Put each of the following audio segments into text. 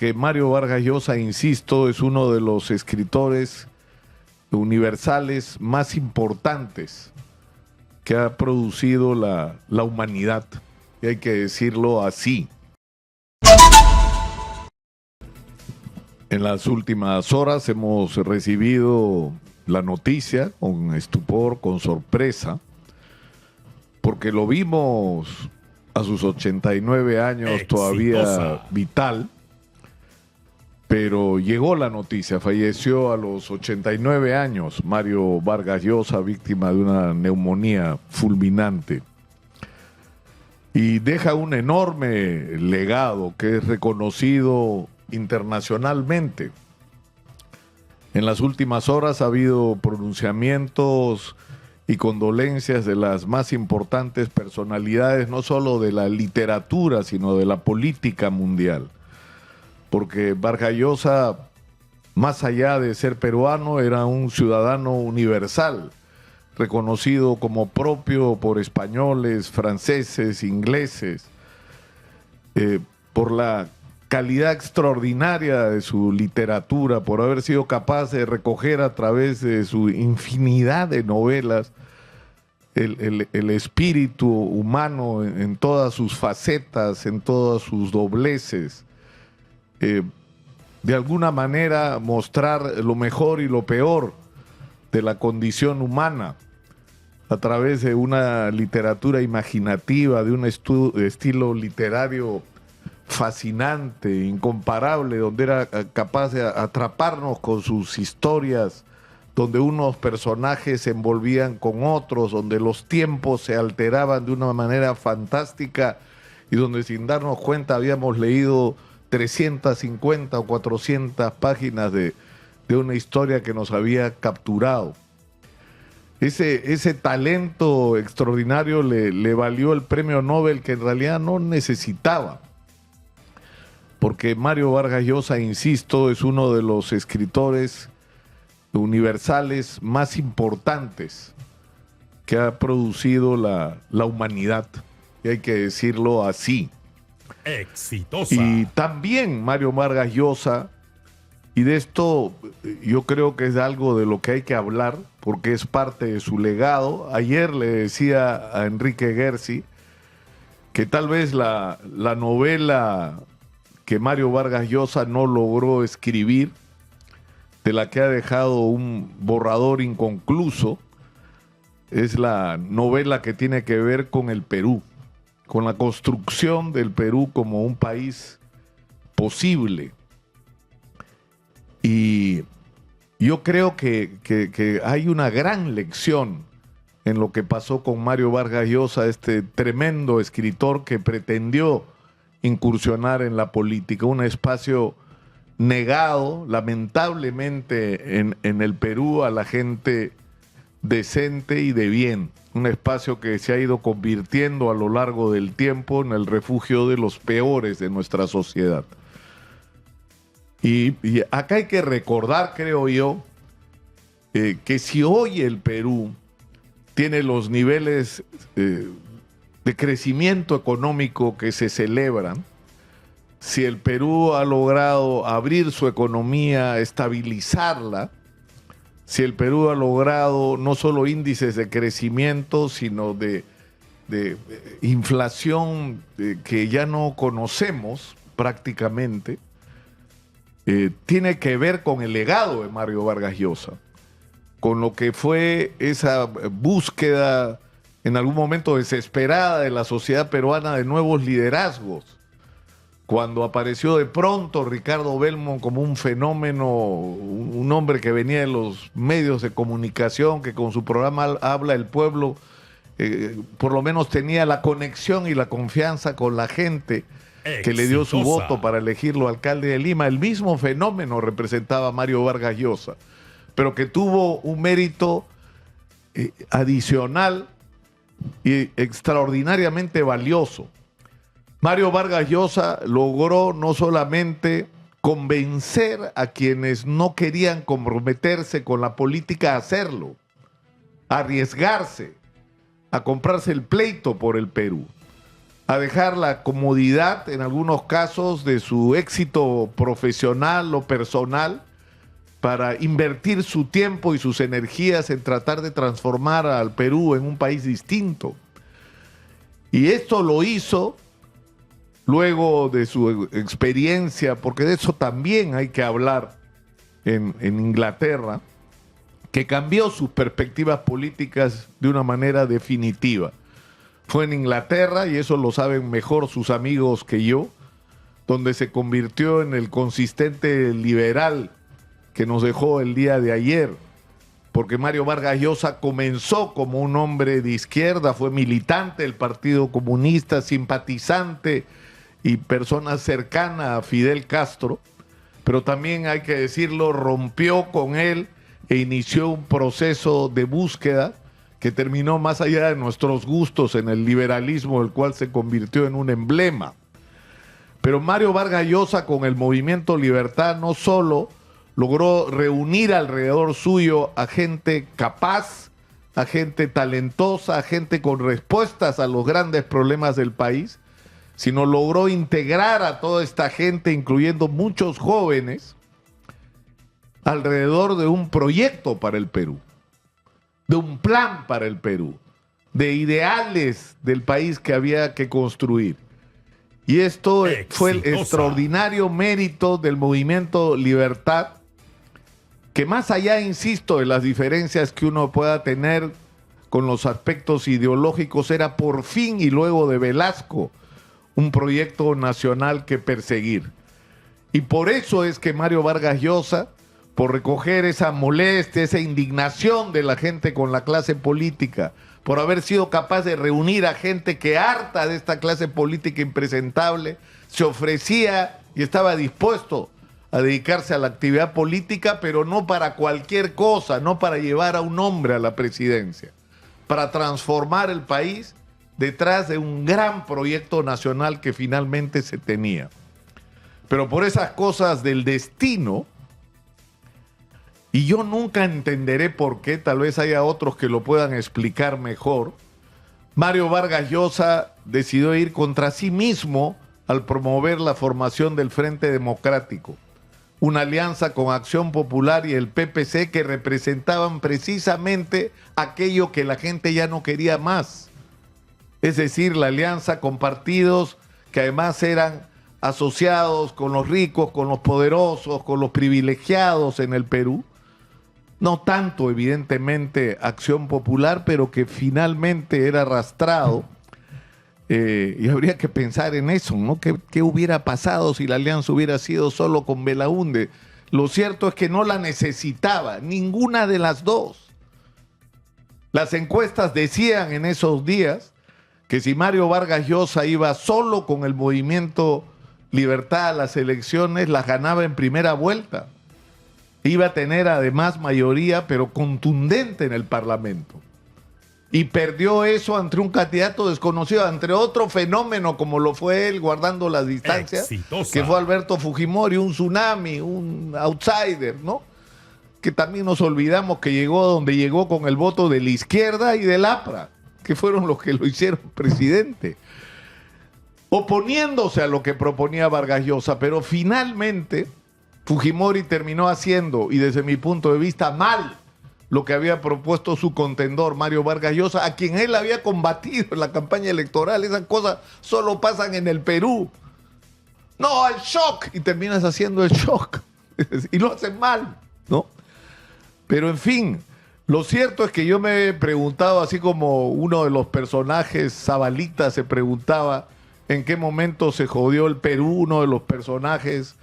porque Mario Vargas Llosa, insisto, es uno de los escritores universales más importantes que ha producido la humanidad, y hay que decirlo así. En las últimas horas hemos recibido la noticia con estupor, con sorpresa, porque lo vimos a sus 89 años todavía vital, pero llegó la noticia, falleció a los 89 años Mario Vargas Llosa, víctima de una neumonía fulminante. Y deja un enorme legado que es reconocido internacionalmente. En las últimas horas ha habido pronunciamientos y condolencias de las más importantes personalidades, no solo de la literatura, sino de la política mundial. Porque Vargas Llosa, más allá de ser peruano, era un ciudadano universal, reconocido como propio por españoles, franceses, ingleses, por la calidad extraordinaria de su literatura, por haber sido capaz de recoger a través de su infinidad de novelas el espíritu humano en todas sus facetas, en todas sus dobleces. De alguna manera mostrar lo mejor y lo peor de la condición humana a través de una literatura imaginativa, de un estilo literario fascinante, incomparable, donde era capaz de atraparnos con sus historias, donde unos personajes se envolvían con otros, donde los tiempos se alteraban de una manera fantástica y donde sin darnos cuenta habíamos leído 350 o 400 páginas de una historia que nos había capturado. Ese talento extraordinario le valió el premio Nobel que en realidad no necesitaba. Porque Mario Vargas Llosa, insisto, es uno de los escritores universales más importantes que ha producido la humanidad. Y hay que decirlo así. Exitosa. Y también Mario Vargas Llosa, y de esto yo creo que es algo de lo que hay que hablar, porque es parte de su legado. Ayer le decía a Enrique Gersi que tal vez la novela que Mario Vargas Llosa no logró escribir, de la que ha dejado un borrador inconcluso, es la novela que tiene que ver con el Perú, con la construcción del Perú como un país posible. Y yo creo que hay una gran lección en lo que pasó con Mario Vargas Llosa, este tremendo escritor que pretendió incursionar en la política, un espacio negado, lamentablemente, en el Perú a la gente decente y de bien, un espacio que se ha ido convirtiendo a lo largo del tiempo en el refugio de los peores de nuestra sociedad. Y acá hay que recordar, creo yo, que si hoy el Perú tiene los niveles de crecimiento económico que se celebran, si el Perú ha logrado abrir su economía, estabilizarla, si el Perú ha logrado no solo índices de crecimiento, sino de inflación que ya no conocemos prácticamente, tiene que ver con el legado de Mario Vargas Llosa, con lo que fue esa búsqueda en algún momento desesperada de la sociedad peruana de nuevos liderazgos. Cuando apareció de pronto Ricardo Belmont como un fenómeno, un hombre que venía de los medios de comunicación, que con su programa Habla el Pueblo, por lo menos tenía la conexión y la confianza con la gente que le dio su voto para elegirlo alcalde de Lima. El mismo fenómeno representaba Mario Vargas Llosa, pero que tuvo un mérito adicional y extraordinariamente valioso. Mario Vargas Llosa logró no solamente convencer a quienes no querían comprometerse con la política a hacerlo, a arriesgarse, a comprarse el pleito por el Perú, a dejar la comodidad, en algunos casos, de su éxito profesional o personal para invertir su tiempo y sus energías en tratar de transformar al Perú en un país distinto. Y esto lo hizo luego de su experiencia, porque de eso también hay que hablar en Inglaterra, que cambió sus perspectivas políticas de una manera definitiva. Fue en Inglaterra, y eso lo saben mejor sus amigos que yo, donde se convirtió en el consistente liberal que nos dejó el día de ayer, porque Mario Vargas Llosa comenzó como un hombre de izquierda, fue militante del Partido Comunista, simpatizante y persona cercana a Fidel Castro, pero también hay que decirlo, rompió con él e inició un proceso de búsqueda que terminó más allá de nuestros gustos en el liberalismo, el cual se convirtió en un emblema. Pero Mario Vargas Llosa, con el Movimiento Libertad, no solo logró reunir alrededor suyo a gente capaz, a gente talentosa, a gente con respuestas a los grandes problemas del país, sino logró integrar a toda esta gente, incluyendo muchos jóvenes, alrededor de un proyecto para el Perú, de un plan para el Perú, de ideales del país que había que construir. Y esto fue el extraordinario mérito del Movimiento Libertad, que más allá, insisto, de las diferencias que uno pueda tener con los aspectos ideológicos, era por fin, y luego de Velasco, un proyecto nacional que perseguir. Y por eso es que Mario Vargas Llosa, por recoger esa molestia, esa indignación de la gente con la clase política, por haber sido capaz de reunir a gente que, harta de esta clase política impresentable, se ofrecía y estaba dispuesto a dedicarse a la actividad política, pero no para cualquier cosa, no para llevar a un hombre a la presidencia, para transformar el país detrás de un gran proyecto nacional que finalmente se tenía. Pero por esas cosas del destino, y yo nunca entenderé por qué, tal vez haya otros que lo puedan explicar mejor, Mario Vargas Llosa decidió ir contra sí mismo al promover la formación del Frente Democrático, una alianza con Acción Popular y el PPC que representaban precisamente aquello que la gente ya no quería más. Es decir, la alianza con partidos que además eran asociados con los ricos, con los poderosos, con los privilegiados en el Perú. No tanto, evidentemente, Acción Popular, pero que finalmente era arrastrado. Y habría que pensar en eso, ¿no? ¿Qué hubiera pasado si la alianza hubiera sido solo con Belaúnde? Lo cierto es que no la necesitaba, ninguna de las dos. Las encuestas decían en esos días que si Mario Vargas Llosa iba solo con el Movimiento Libertad a las elecciones, las ganaba en primera vuelta. Iba a tener además mayoría, pero contundente en el Parlamento. Y perdió eso ante un candidato desconocido, ante otro fenómeno como lo fue él, guardando las distancias, que fue Alberto Fujimori, un tsunami, un outsider, ¿no? Que también nos olvidamos que llegó donde llegó con el voto de la izquierda y del APRA, que fueron los que lo hicieron presidente, oponiéndose a lo que proponía Vargas Llosa, pero finalmente Fujimori terminó haciendo, y desde mi punto de vista mal, lo que había propuesto su contendor Mario Vargas Llosa, a quien él había combatido en la campaña electoral. Esas cosas solo pasan en el Perú. No, el shock, y terminas haciendo el shock, y lo hacen mal, ¿no? Pero en fin, lo cierto es que yo me he preguntado, así como uno de los personajes, Zabalita, se preguntaba en qué momento se jodió el Perú, uno de los personajes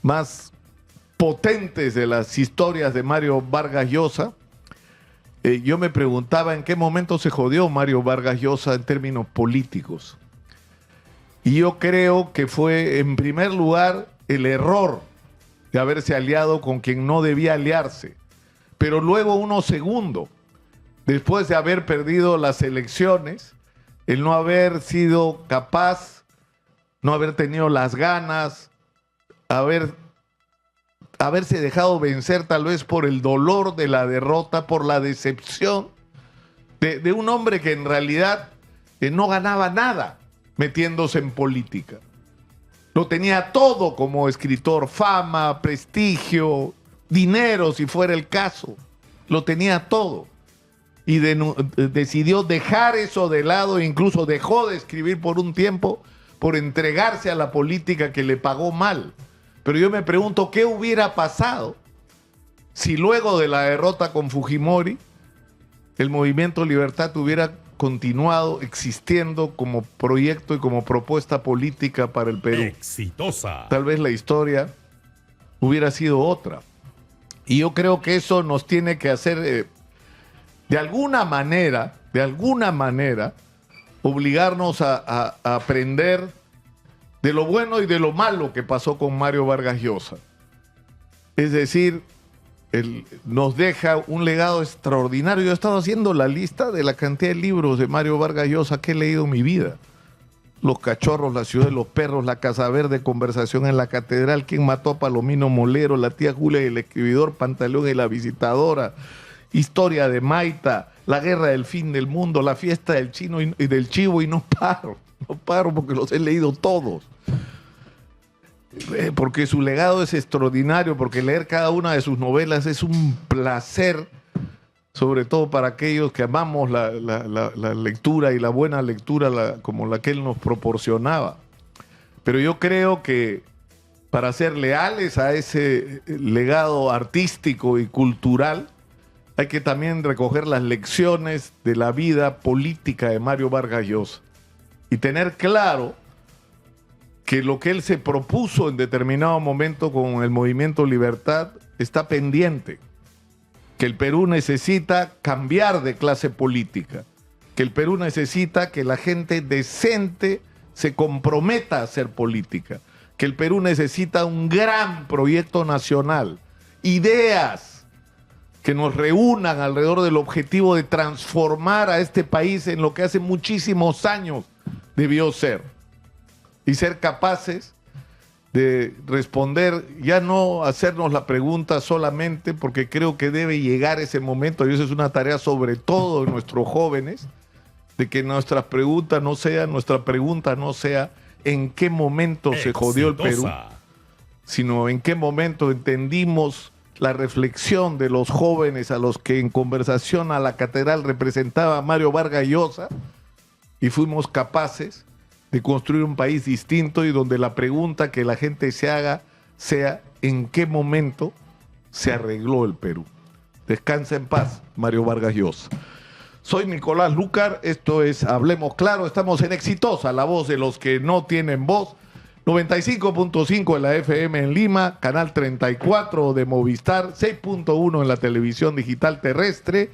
más potentes de las historias de Mario Vargas Llosa. Yo me preguntaba en qué momento se jodió Mario Vargas Llosa en términos políticos. Y yo creo que fue, en primer lugar, el error de haberse aliado con quien no debía aliarse. Pero luego uno segundo, después de haber perdido las elecciones, el no haber sido capaz, no haber tenido las ganas, haberse dejado vencer tal vez por el dolor de la derrota, por la decepción de un hombre que en realidad no ganaba nada. metiéndose en política. Lo tenía todo como escritor, fama, prestigio, dinero si fuera el caso. Lo tenía todo. Y decidió dejar eso de lado, e incluso dejó de escribir por un tiempo por entregarse a la política que le pagó mal. Pero yo me pregunto, ¿qué hubiera pasado si luego de la derrota con Fujimori el Movimiento Libertad hubiera continuado existiendo como proyecto y como propuesta política para el Perú? Exitosa. Tal vez la historia hubiera sido otra. Y yo creo que eso nos tiene que hacer, de alguna manera, obligarnos a aprender de lo bueno y de lo malo que pasó con Mario Vargas Llosa. Es decir, nos deja un legado extraordinario. Yo he estado haciendo la lista de la cantidad de libros de Mario Vargas Llosa que he leído en mi vida. Los cachorros, la ciudad de los perros, la Casa Verde, Conversación en la Catedral, Quién mató a Palomino Molero, La tía Julia y el escribidor, Pantaleón y la visitadora, Historia de Maita, La guerra del fin del mundo, La fiesta del chino y del chivo, y no paro porque los he leído todos. Porque su legado es extraordinario, porque leer cada una de sus novelas es un placer, sobre todo para aquellos que amamos la lectura y la buena lectura como la que él nos proporcionaba. Pero yo creo que para ser leales a ese legado artístico y cultural, hay que también recoger las lecciones de la vida política de Mario Vargas Llosa y tener claro que lo que él se propuso en determinado momento con el Movimiento Libertad está pendiente, que el Perú necesita cambiar de clase política, que el Perú necesita que la gente decente se comprometa a hacer política, que el Perú necesita un gran proyecto nacional, ideas que nos reúnan alrededor del objetivo de transformar a este país en lo que hace muchísimos años debió ser, y ser capaces de responder, ya no hacernos la pregunta solamente, porque creo que debe llegar ese momento, y eso es una tarea sobre todo de nuestros jóvenes, de que nuestra pregunta no sea en qué momento se jodió el Perú, sino en qué momento entendimos la reflexión de los jóvenes a los que en Conversación a la Catedral representaba Mario Vargas Llosa, y fuimos capaces de construir un país distinto, y donde la pregunta que la gente se haga sea ¿en qué momento se arregló el Perú? Descansa en paz, Mario Vargas Llosa. Soy Nicolás Lucar, esto es Hablemos Claro, estamos en Exitosa, la voz de los que no tienen voz, 95.5 en la FM en Lima, canal 34 de Movistar, 6.1 en la televisión digital terrestre,